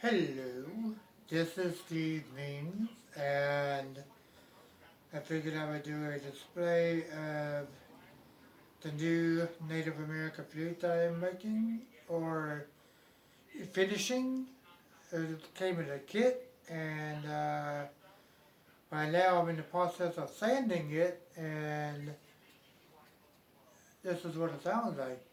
Hello, this is Steve Means, and I figured I would do a display of the new Native American flute I am making, or finishing. It came in a kit, and by now I'm in the process of sanding it, and this is what it sounds like.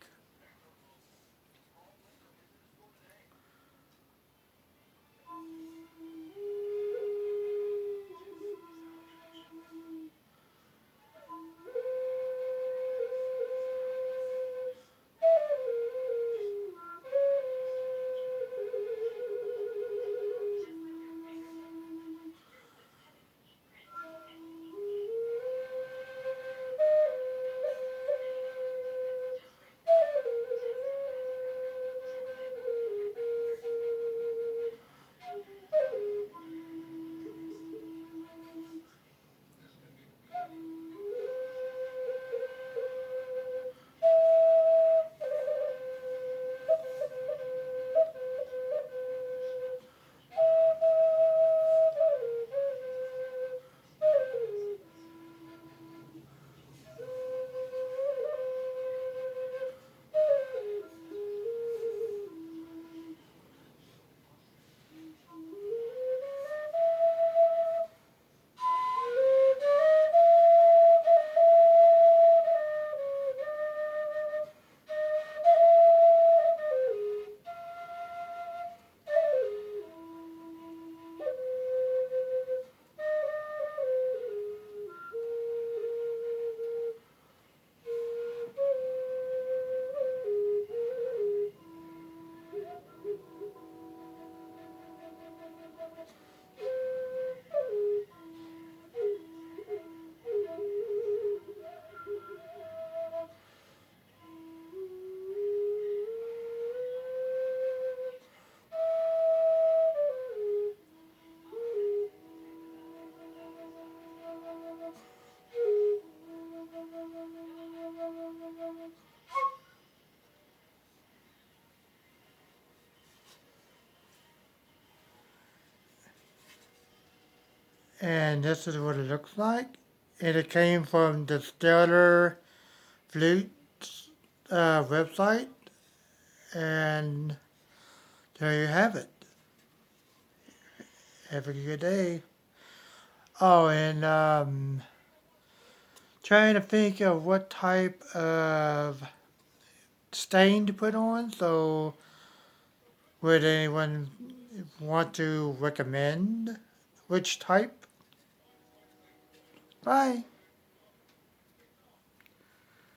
And this is what it looks like. And it came from the Stellar Flute website, and there you have it. Have a good day. Oh, and trying to think of what type of stain to put on. So, would anyone want to recommend which type? Bye.